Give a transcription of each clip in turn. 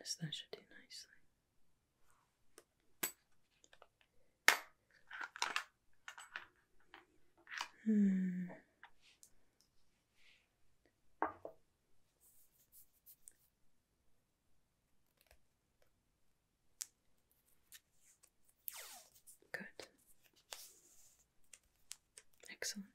Yes, that should do nicely. Good. Excellent.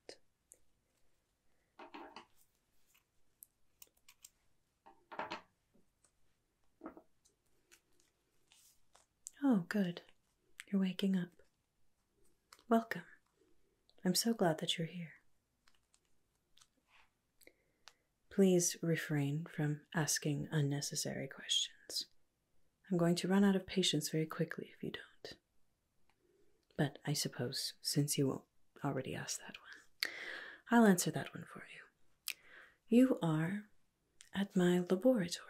Oh, good. You're waking up. Welcome. I'm so glad that you're here. Please refrain from asking unnecessary questions. I'm going to run out of patience very quickly if you don't. But I suppose, since you already asked that one, I'll answer that one for you. You are at my laboratory.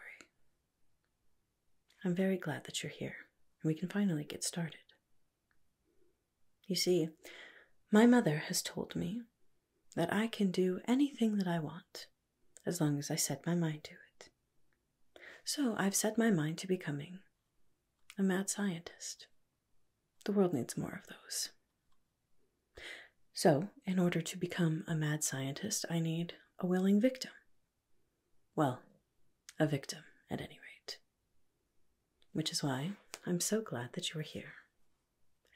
I'm very glad that you're here, and we can finally get started. You see, my mother has told me that I can do anything that I want, as long as I set my mind to it. So I've set my mind to becoming a mad scientist. The world needs more of those. So, in order to become a mad scientist, I need a willing victim. Well, a victim, at any rate. Which is why I'm so glad that you are here.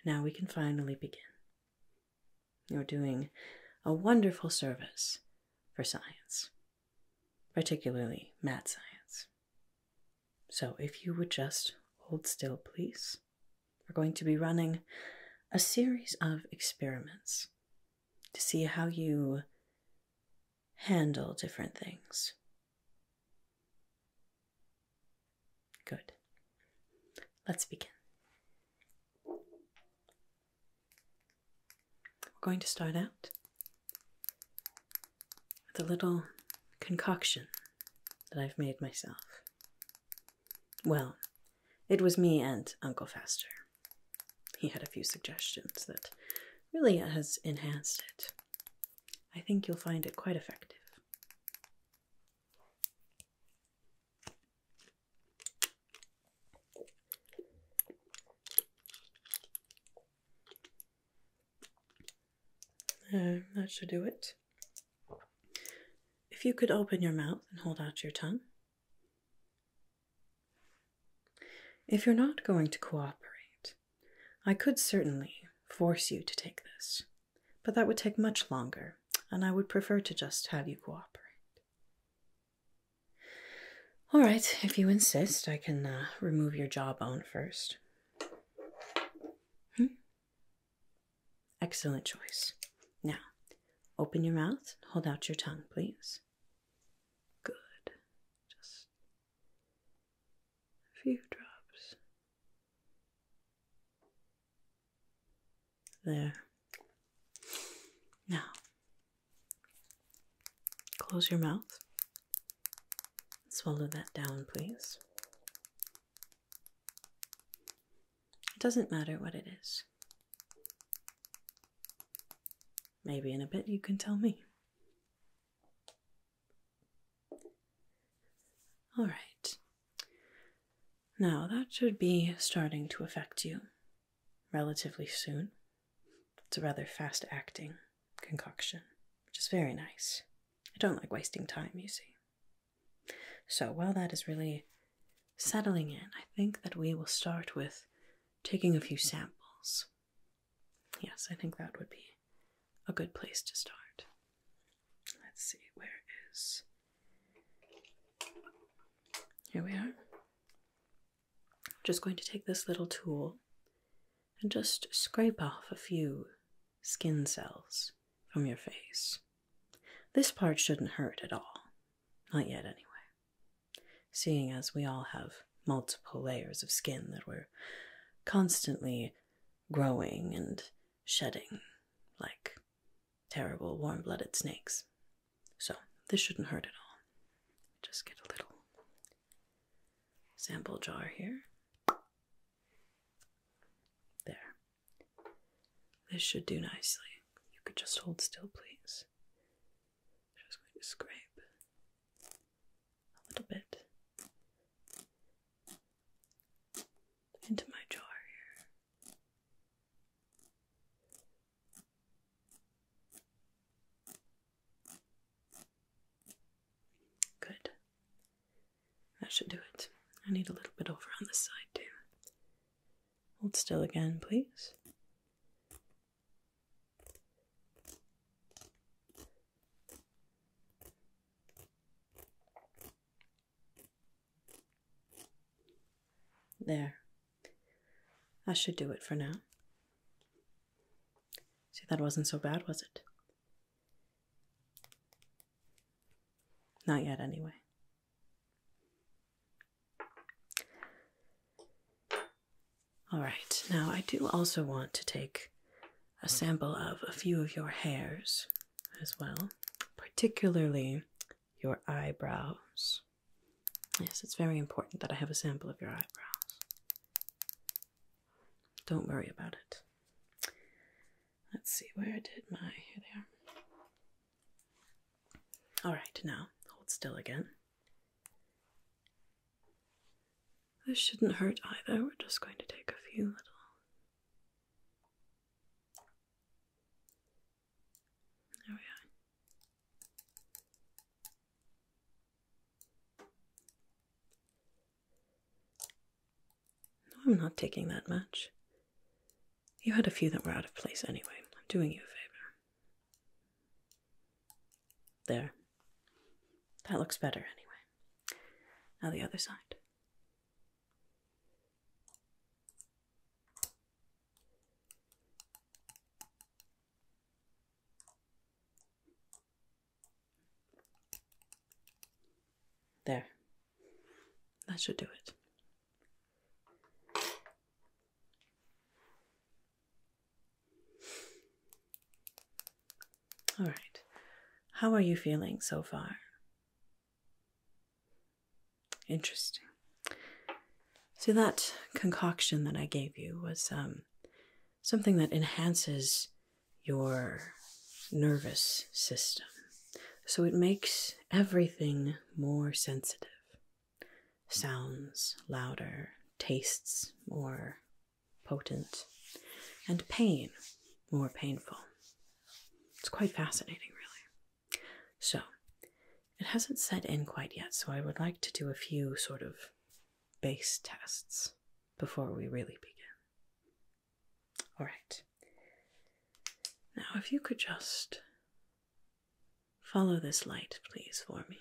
Now we can finally begin. You're doing a wonderful service for science, particularly mad science. So if you would just hold still, please. We're going to be running a series of experiments to see how you handle different things. Good. Let's begin. We're going to start out with a little concoction that I've made myself. Well, it was me and Uncle Faster. He had a few suggestions that really has enhanced it. I think you'll find it quite effective. That should do it. If you could open your mouth and hold out your tongue. If you're not going to cooperate, I could certainly force you to take this, but that would take much longer, and I would prefer to just have you cooperate. All right, if you insist, I can remove your jawbone first. Excellent choice. Now, open your mouth, hold out your tongue, please. Good. Just a few drops. There. Now, close your mouth. Swallow that down, please. It doesn't matter what it is. Maybe in a bit you can tell me. All right. Now that should be starting to affect you relatively soon. It's a rather fast-acting concoction, which is very nice. I don't like wasting time, you see. So while that is really settling in, I think that we will start with taking a few samples. Yes, I think that would be a good place to start. Let's see, where is... Here we are. Just going to take this little tool and just scrape off a few skin cells from your face. This part shouldn't hurt at all. Not yet, anyway. Seeing as we all have multiple layers of skin that we're constantly growing and shedding like terrible warm-blooded snakes. So this shouldn't hurt at all. Just get a little sample jar here. This should do nicely. You could just hold still, please. Just going to scrape a little bit into my jar here. Good. That should do it. I need a little bit over on this side too. Hold still again, please. There. That should do it for now. See, that wasn't so bad, was it? Not yet, anyway. All right, now I do also want to take a sample of a few of your hairs as well, particularly your eyebrows. Yes, it's very important that I have a sample of your eyebrows. Don't worry about it. Let's see, where did my hair there? All right, now hold still again. This shouldn't hurt either. We're just going to take a few little. There we are. No, I'm not taking that much. You had a few that were out of place anyway. I'm doing you a favor. There. That looks better anyway. Now the other side. There. That should do it. All right. How are you feeling so far? Interesting. So that concoction that I gave you was something that enhances your nervous system. So it makes everything more sensitive. Sounds louder, tastes more potent, and pain more painful. It's quite fascinating, really. So, it hasn't set in quite yet, so I would like to do a few sort of base tests before we really begin. All right. Now, if you could just follow this light, please, for me.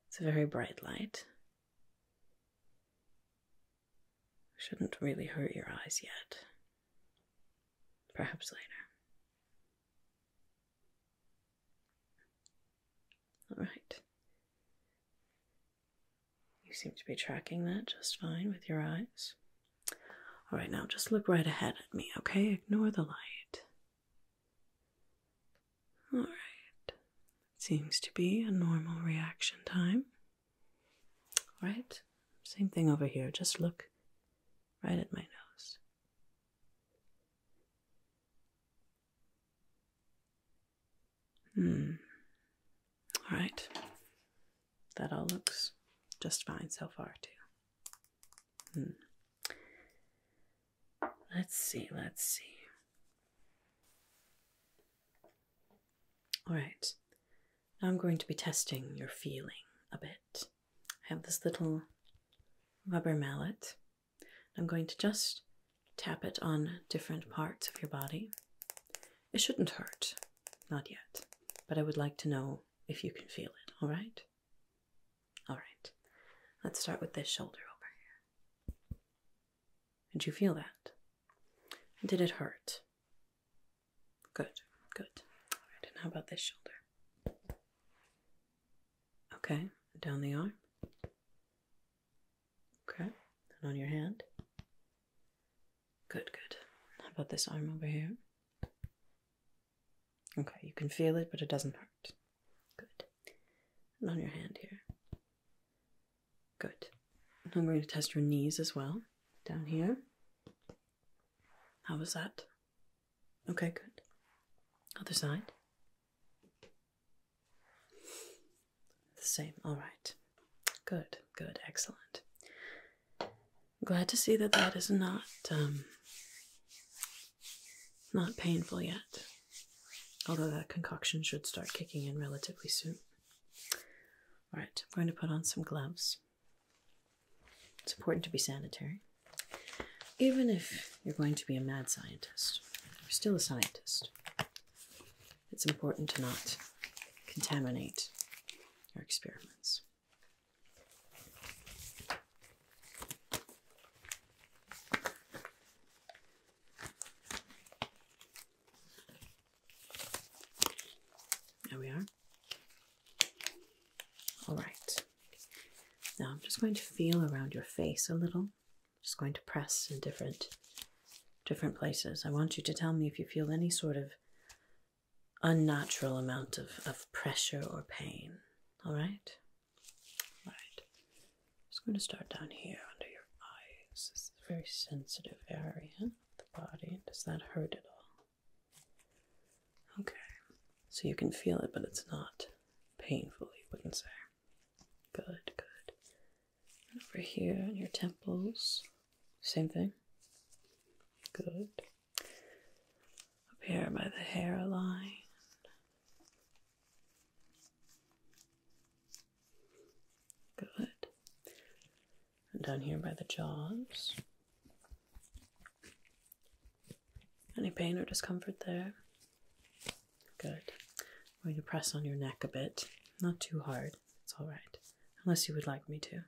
It's a very bright light. Shouldn't really hurt your eyes yet. Perhaps later. All right. You seem to be tracking that just fine with your eyes. All right, now just look right ahead at me, okay? Ignore the light. All right. Seems to be a normal reaction time. All right. Same thing over here. Just look right at my nose. All right. That all looks just fine so far, too. Let's see. All right. Now I'm going to be testing your feeling a bit. I have this little rubber mallet. I'm going to just tap it on different parts of your body. It shouldn't hurt, not yet, but I would like to know if you can feel it, all right? All right. Let's start with this shoulder over here. Did you feel that? Did it hurt? Good. All right, and how about this shoulder? Okay, down the arm. Okay, and on your hand. Good. How about this arm over here? Okay, you can feel it, but it doesn't hurt. Good. And on your hand here. Good. And I'm going to test your knees as well. Down here. How was that? Okay, good. Other side. The same. All right. Good, good, excellent. Glad to see that that is not painful yet. Although that concoction should start kicking in relatively soon. All right, I'm going to put on some gloves. It's important to be sanitary. Even if you're going to be a mad scientist, you're still a scientist. It's important to not contaminate your experiments. There we are. All right. Now I'm just going to feel around your face a little. Just going to press in different places. I want you to tell me if you feel any sort of unnatural amount of pressure or pain. All right? All right. Just going to start down here under your eyes. This is a very sensitive area of the body. Does that hurt at all? Okay. So you can feel it, but it's not painful, you wouldn't say. Good, good. And over here on your temples. Same thing. Good. Up here by the hairline. Good. And down here by the jaws. Any pain or discomfort there? Good. I'm going to press on your neck a bit. Not too hard. It's all right. Unless you would like me to.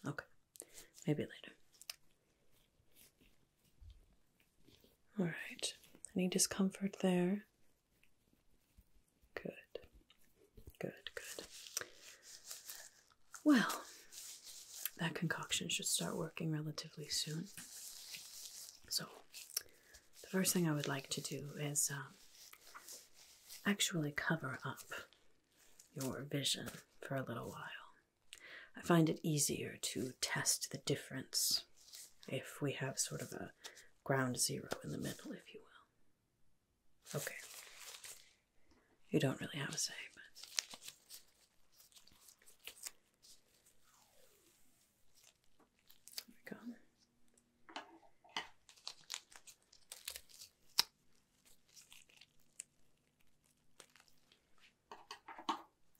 Okay. Maybe later. All right. Any discomfort there? Good. Good, good. Well, that concoction should start working relatively soon. So, the first thing I would like to do is actually cover up your vision for a little while. I find it easier to test the difference if we have sort of a ground zero in the middle, if you will. Okay. You don't really have a say, but... There we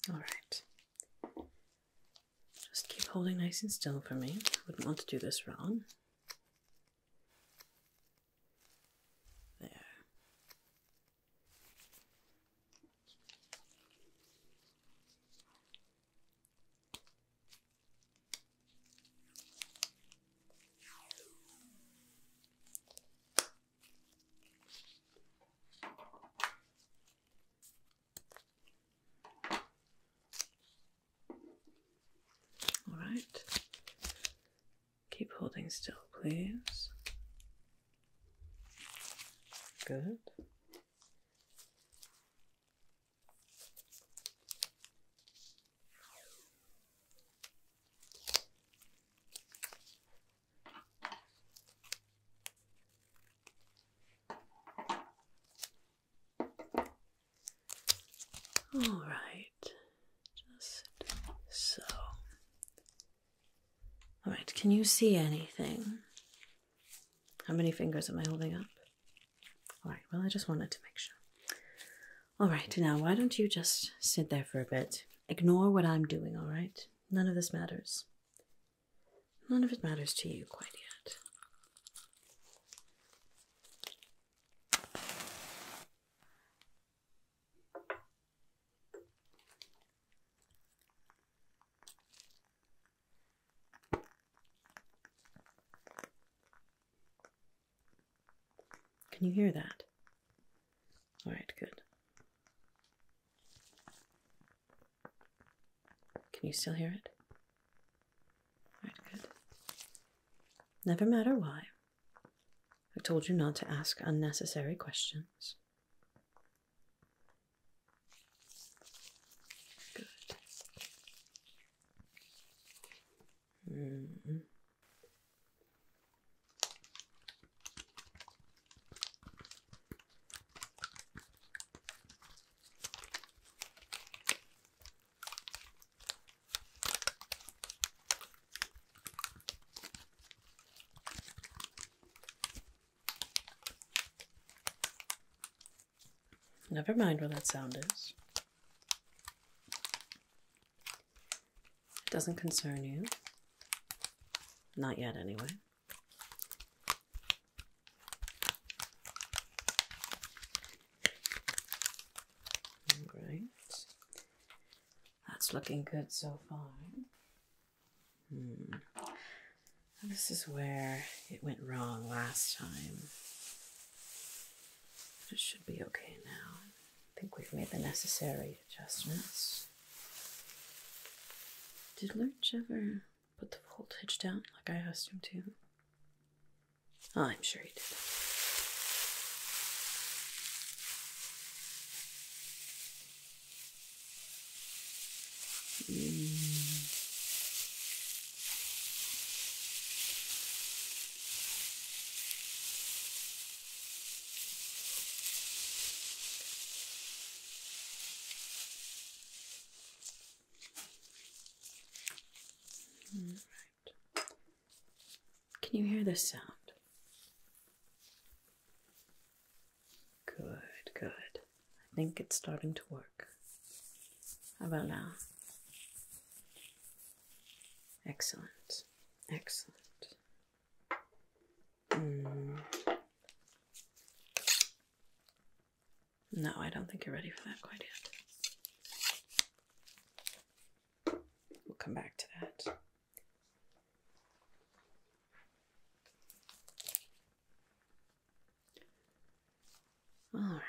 go. All right. Just keep holding nice and still for me. Wouldn't want to do this wrong. There. All right. Keep holding still, please. Good. All right. Just so. All right, can you see anything? How many fingers am I holding up? All right, well, I just wanted to make sure. All right, now why don't you just sit there for a bit? Ignore what I'm doing, all right? None of this matters. None of it matters to you quite yet. Can you hear that? All right, good. Can you still hear it? All right, good. Never matter why. I told you not to ask unnecessary questions. Good. Mm-hmm. Never mind what that sound is. It doesn't concern you. Not yet, anyway. Alright. That's looking good so far. This is where it went wrong last time. It should be okay now. I think we've made the necessary adjustments. Did Lurch ever put the voltage down like I asked him to? Oh, I'm sure he did. Right. Can you hear this sound? Good, good. I think it's starting to work. How about now? Excellent, excellent. No, I don't think you're ready for that quite yet. We'll come back to that. All right.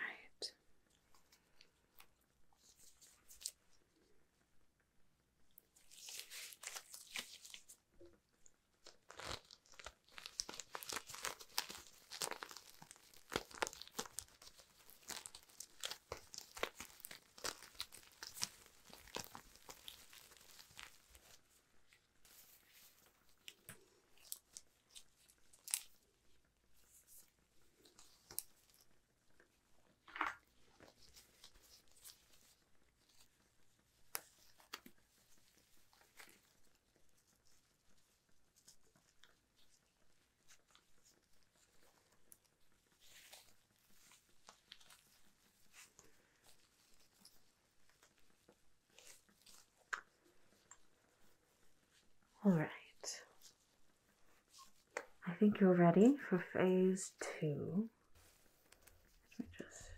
All right. I think you're ready for phase 2. Let me just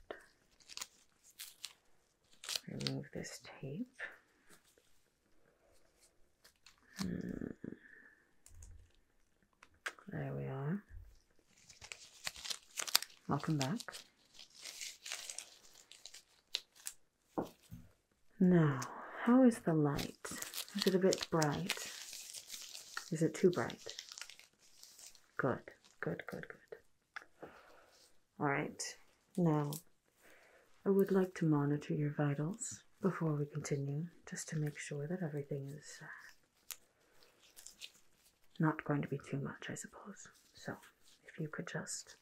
remove this tape. There we are. Welcome back. Now, how is the light? Is it a bit bright? Is it too bright? Good, good, good, good. All right. Now, I would like to monitor your vitals before we continue, just to make sure that everything is not going to be too much, I suppose. So, if you could just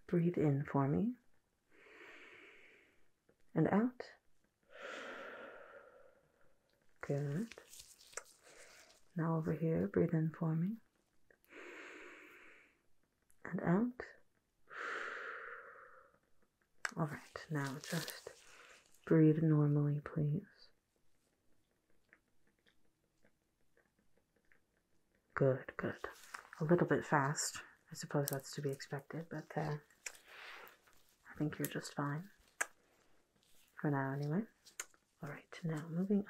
breathe in for me and out. Good. Now over here, breathe in for me and out. All right, now just breathe normally, please. Good, good. A little bit fast. I suppose that's to be expected, but I think you're just fine. For now, anyway. All right, now moving on.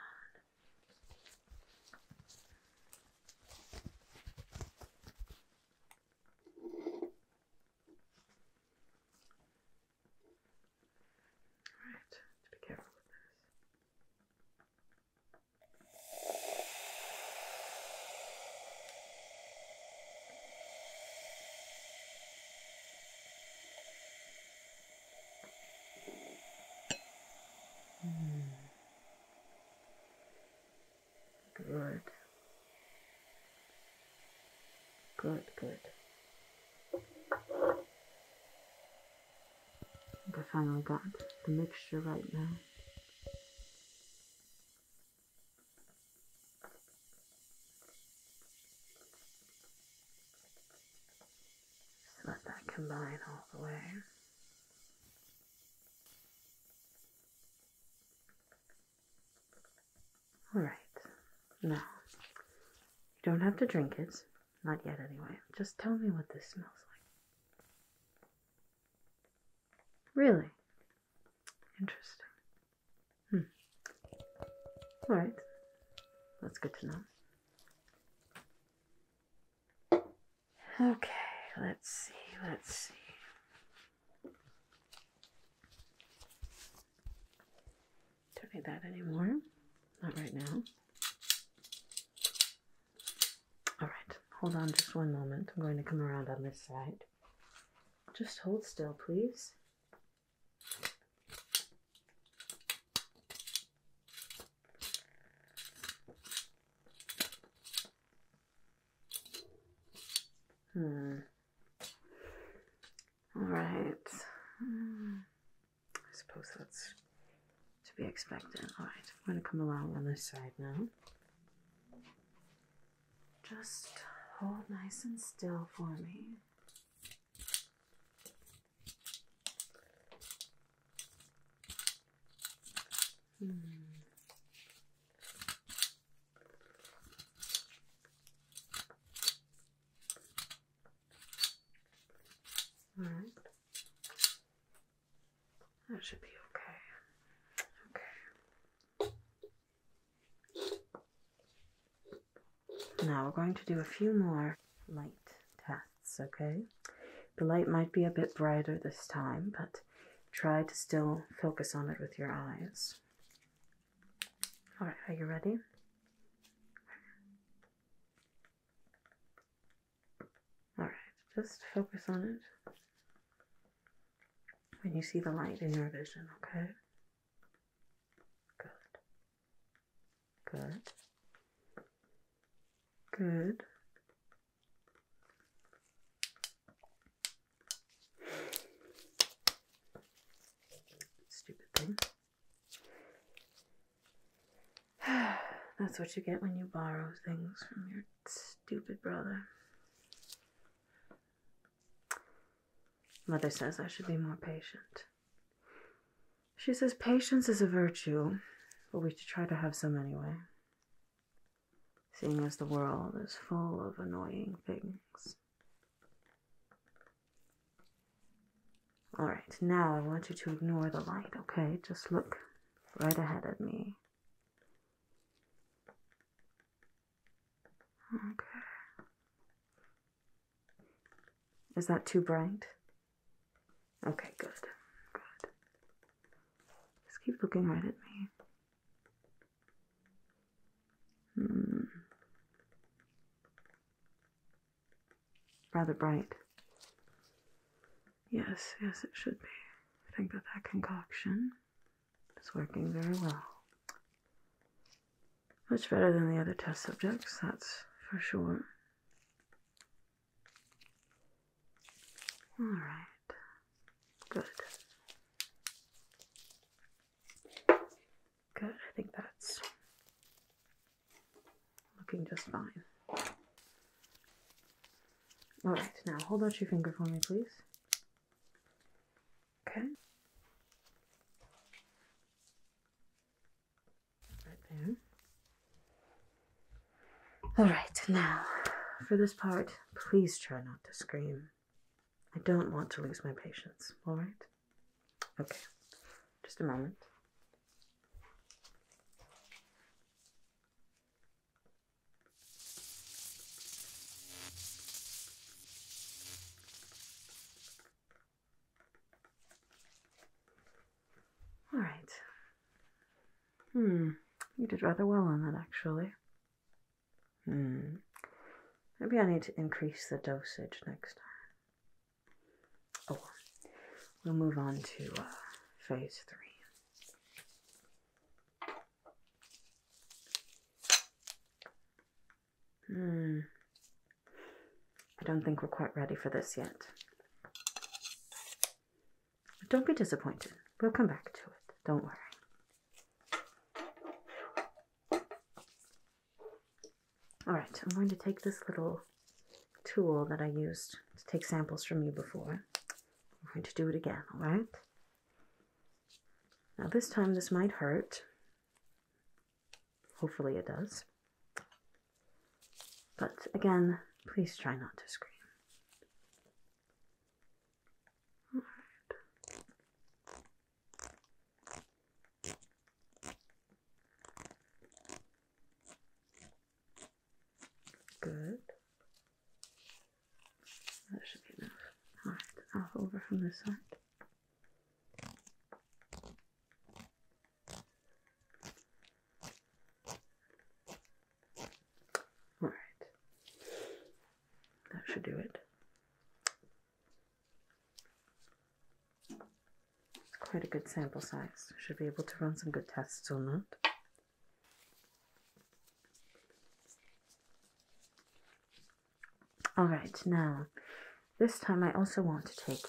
Good. Good, good. I think I finally got the mixture right now. Just let that combine all the way. No. You don't have to drink it. Not yet, anyway. Just tell me what this smells like. Really? Interesting. Alright. That's good to know. Okay, let's see. Don't need that anymore. Not right now. Alright, hold on just one moment. I'm going to come around on this side. Just hold still, please. Alright. I suppose that's to be expected. Alright, I'm going to come along on this side now. Just hold nice and still for me. Alright. That should be okay. Now we're going to do a few more light tests, okay? The light might be a bit brighter this time, but try to still focus on it with your eyes. Alright, are you ready? Alright, just focus on it when you see the light in your vision, okay? Good. Good. Stupid thing. That's what you get when you borrow things from your stupid brother. Mother says I should be more patient. She says patience is a virtue, but we should try to have some anyway. Seeing as the world is full of annoying things. Alright, now I want you to ignore the light, okay? Just look right ahead at me. Okay. Is that too bright? Okay, good. Good. Just keep looking right at me. Rather bright. Yes, it should be. I think that concoction is working very well. Much better than the other test subjects, that's for sure. Alright. Good. Good, I think that's looking just fine. Alright, now hold out your finger for me, please. Okay. Right there. Alright, now, for this part, please try not to scream. I don't want to lose my patience, alright? Okay, just a moment. Alright. You did rather well on that, actually. Maybe I need to increase the dosage next time. Oh, we'll move on to phase 3. I don't think we're quite ready for this yet. But don't be disappointed. We'll come back to it. Don't worry. Alright, I'm going to take this little tool that I used to take samples from you before. I'm going to do it again, alright? Now this time this might hurt. Hopefully it does. But again, please try not to scream. Good. That should be enough. Alright, off over from this side. Alright. That should do it. It's quite a good sample size. Should be able to run some good tests on that. Alright, now, this time I also want to take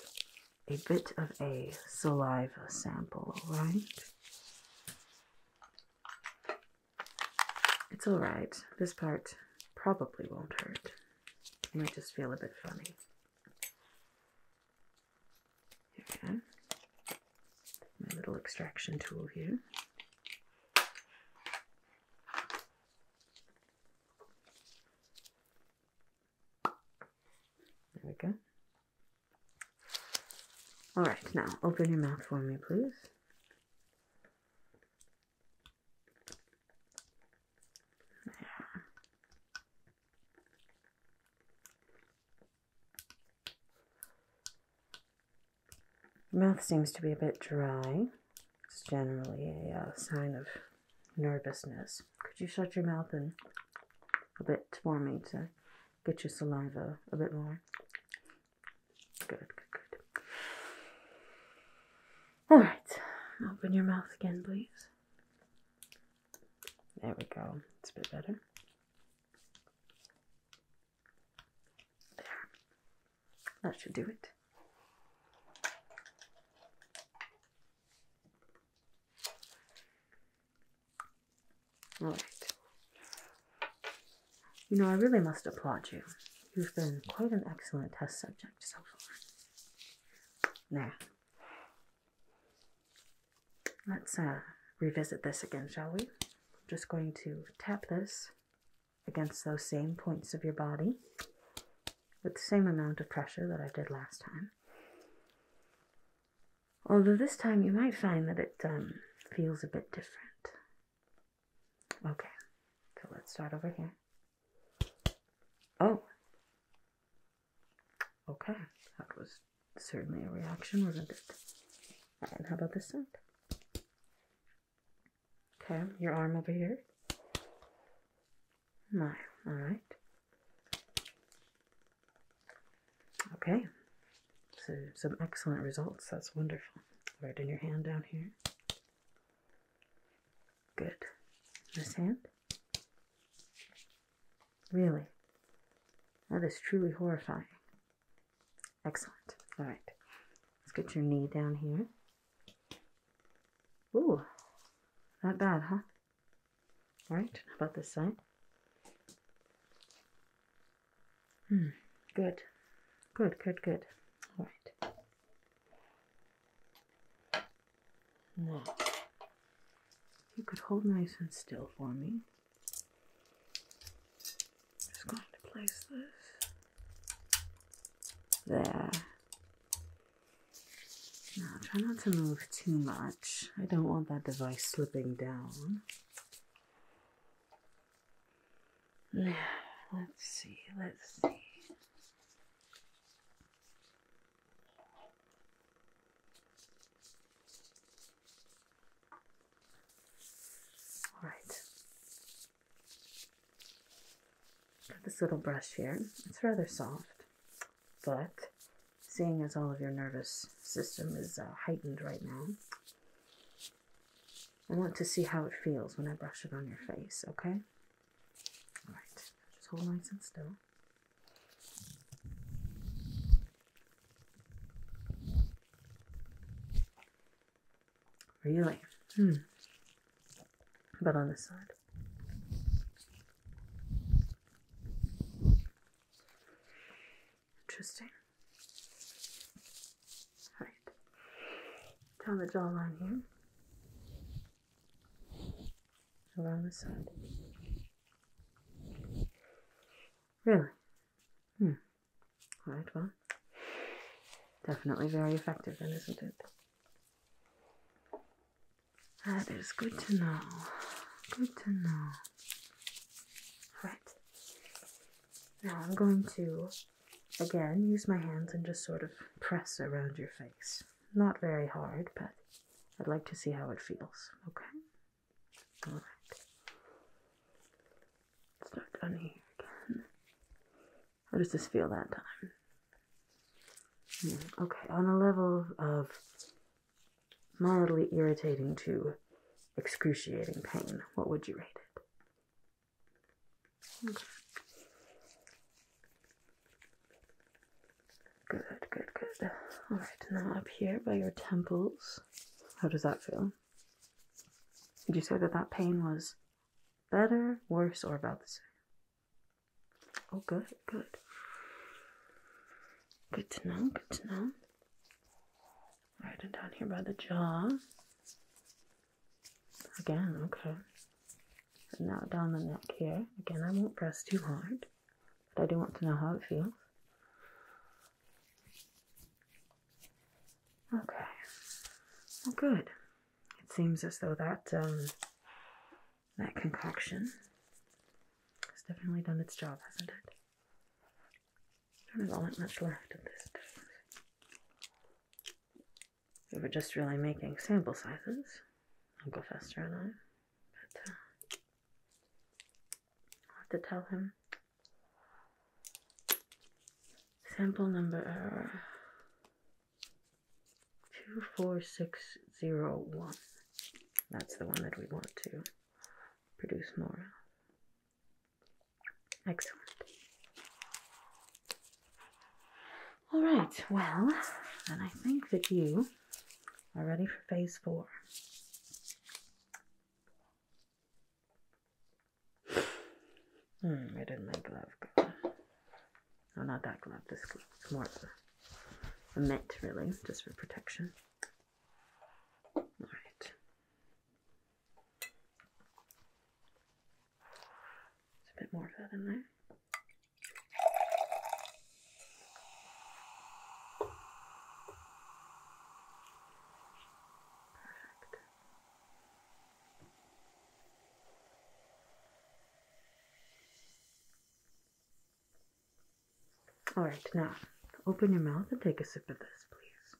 a bit of a saliva sample, alright? It's alright. This part probably won't hurt. It might just feel a bit funny. Here we go. My little extraction tool here. There we go. Alright, now open your mouth for me, please. There. Your mouth seems to be a bit dry. It's generally a sign of nervousness. Could you shut your mouth in a bit for me to get your saliva a bit more? Good, good, good. Alright, open your mouth again, please. There we go. It's a bit better. There. That should do it. Alright. You know, I really must applaud you. You've been quite an excellent test subject so far. Now, let's revisit this again, shall we? I'm just going to tap this against those same points of your body with the same amount of pressure that I did last time. Although this time you might find that it feels a bit different. Okay, so let's start over here. Oh. Okay, that was certainly a reaction, wasn't it? Alright, how about this side? Okay, your arm over here. My, alright. Okay, so some excellent results, that's wonderful. Right in your hand down here. Good. This hand? Really? That is truly horrifying. Excellent. Alright. Let's get your knee down here. Ooh. Not bad, huh? Alright. How about this side? Good. Good, good, good. Alright. Now, you could hold nice and still for me. Just going to place this there. Now, try not to move too much. I don't want that device slipping down. Now, let's see. Alright. Got this little brush here. It's rather soft, but seeing as all of your nervous system is heightened right now, I want to see how it feels when I brush it on your face, okay? Alright, just hold nice and still. Really? But on this side. Interesting. Right. Down the jawline here. Around the side. Really? Alright, well, definitely very effective then, isn't it? That is good to know. Good to know. Right. Now I'm going to, again, use my hands and just sort of press around your face. Not very hard, but I'd like to see how it feels. Okay? Alright. Start down here again. How does this feel that time? Okay, on a level of mildly irritating to excruciating pain, what would you rate it? Okay. Good, good, good. Alright, now up here by your temples. How does that feel? Would you say that that pain was better, worse, or about the same? Oh, good, good. Good to know, good to know. Right, and down here by the jaw. Again, okay. And now down the neck here. Again, I won't press too hard, but I do want to know how it feels. Okay. Oh, good. It seems as though that concoction has definitely done its job, hasn't it? I don't have all that much left of this stuff. We were just really making sample sizes, Uncle Fester and I, but I'll have to tell him. Sample number 24601. That's the one that we want to produce more of. Excellent. All right, well, then I think that you are ready for phase 4. Where did my glove go? No, not that glove, this glove. It's more of a mitt, really, just for protection. All right. There's a bit more of that in there. All right, now open your mouth and take a sip of this, please.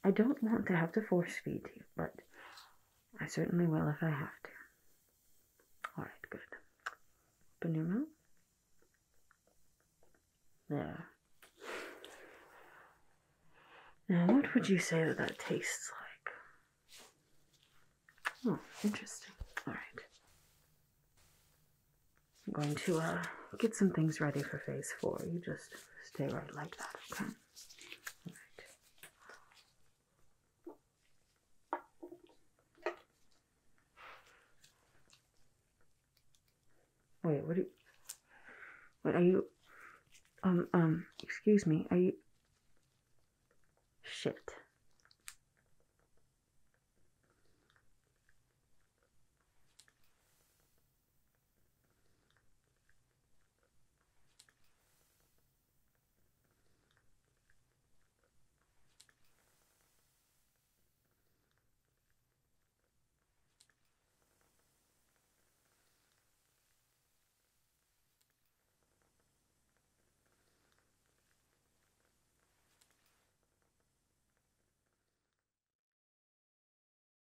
I don't want to have to force feed you, but I certainly will if I have to. All right, good. Open your mouth. There. Now, what would you say that that tastes like? Oh, interesting. All right. I'm going to get some things ready for phase 4. You just stay right like that, okay? All right. Wait, what are you, excuse me, are you, shit.